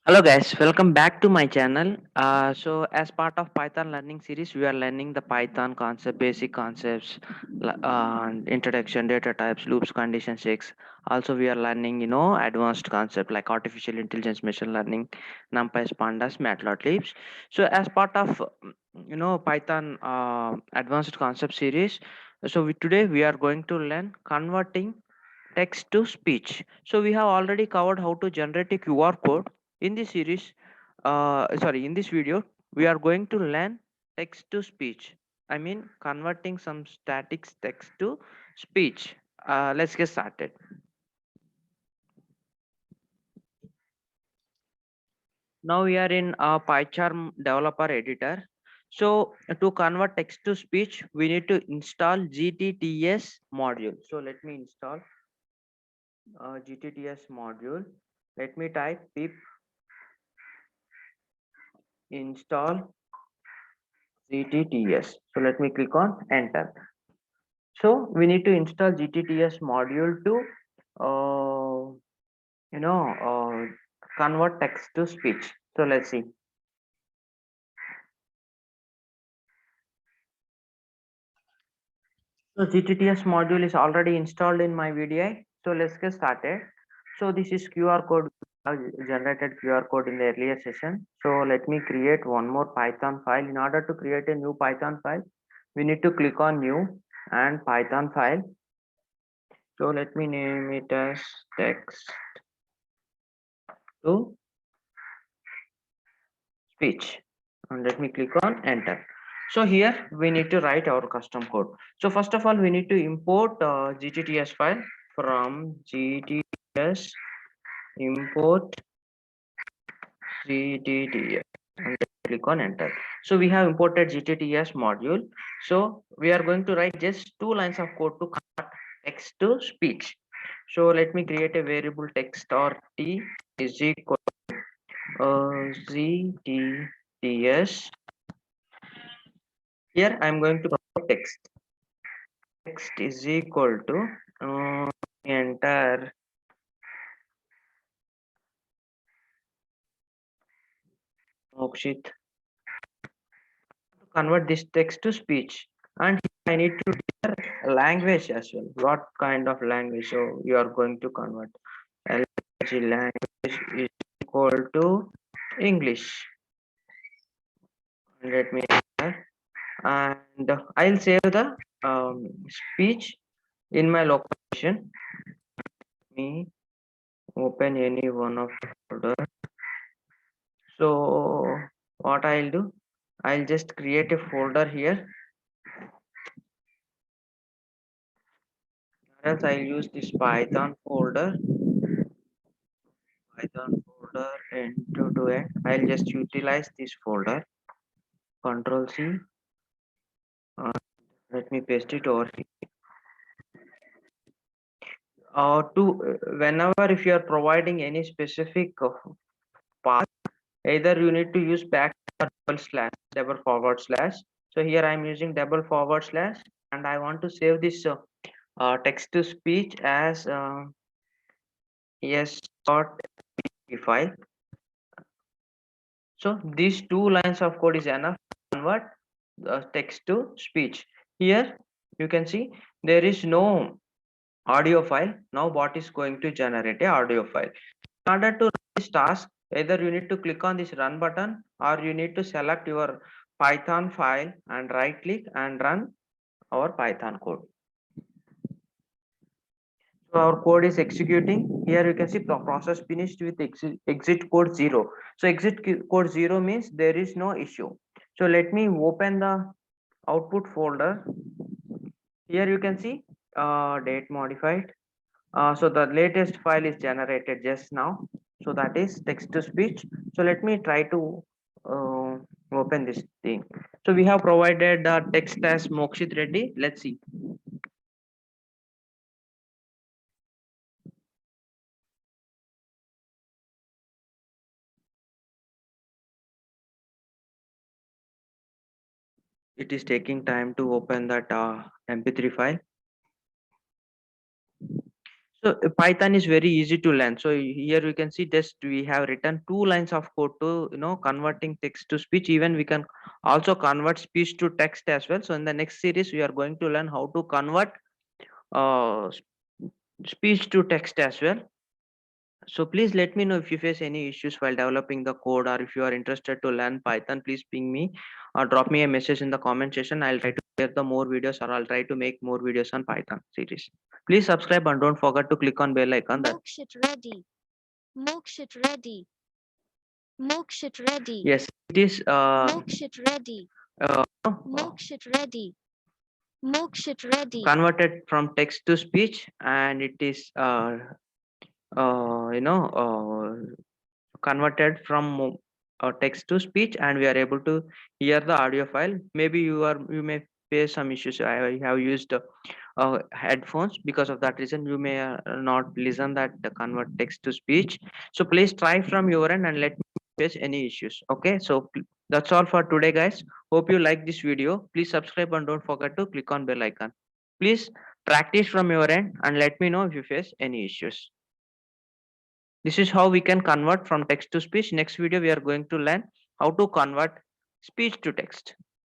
Hello guys, welcome back to my channel. So as part of Python learning series, we are learning the Python concept, basic concepts, introduction, data types, loops, condition checks. Also, we are learning, advanced concept like artificial intelligence, machine learning, Numpy, Pandas, Matplotlibs. So as part of, Python advanced concept series, today we are going to learn converting text to speech. So we have already covered how to generate a QR code in this series. In this video, we are going to learn text to speech. I mean, converting some static text to speech. Let's get started. Now we are in PyCharm developer editor. So to convert text to speech, we need to install GTTS module. So let me install GTTS module. Let me type pip install GTTS. So let me click on enter. So we need to install GTTS module to uh, you know convert text to speech. So let's see. So GTTS module is already installed in my VDI. So let's get started. So this is QR code. I generated QR code in the earlier session. So let me create one more Python file. In order to create a new Python file, we need to click on new and Python file. So let me name it as text to speech and let me click on enter. So here we need to write our custom code. So first of all, we need to import GTTS file from GTTS import GTTS and click on enter. So we have imported GTTS module. So we are going to write just 2 lines of code to convert text to speech. So let me create a variable text or t is equal GTTS. Here I'm going to provide text. Text is equal to enter Mokshit to convert this text to speech. And I need to declare language as well. What kind of language? So you are going to convert. LG language is equal to English. Let me enter. And I'll save the speech in my location. Me open any one of folder. So what I'll do, I'll just create a folder here, else I'll use this python folder into to it. I'll just utilize this folder, control C. Let me paste it over here. To whenever if you are providing any specific path, either you need to use back or double forward slash. So here I'm using double forward slash, and I want to save this text to speech as yes dot file. So these 2 lines of code is enough to convert the text to speech. Here you can see there is no audio file. Now bot is going to generate a audio file. In order to run this task, either you need to click on this run button or you need to select your Python file and right click and run our Python code. So our code is executing. Here you can see process finished with exit code 0. So exit code 0 means there is no issue. So let me open the output folder. Here you can see date modified. So the latest file is generated just now. So that is text to speech. So let me try to uh, open this thing. So we have provided the text as Mokshit Reddy. Let's see. It is taking time to open that MP3 file. So Python is very easy to learn. So here we can see this, we have written 2 lines of code to, converting text to speech. Even we can also convert speech to text as well. So in the next series, we are going to learn how to convert speech to text as well. So please let me know if you face any issues while developing the code, or if you are interested to learn Python, please ping me or drop me a message in the comment section. I'll try to share the more videos, or I'll try to make more videos on Python series. Please subscribe and don't forget to click on bell icon. Mokshit ready. Mokshit ready. Mokshit ready. Yes, it is Mokshit ready. Mokshit ready. Mokshit ready. converted from text to speech, and it is uh, you know uh, converted from text to speech, and we are able to hear the audio file. Maybe you may face some issues. I have used headphones, because of that reason you may not listen that the convert text to speech. So please try from your end and let me face any issues. Okay, so that's all for today, guys. Hope you like this video. Please subscribe and don't forget to click on bell icon. Please practice from your end and let me know if you face any issues. This is how we can convert from text to speech. Next video we are going to learn how to convert speech to text.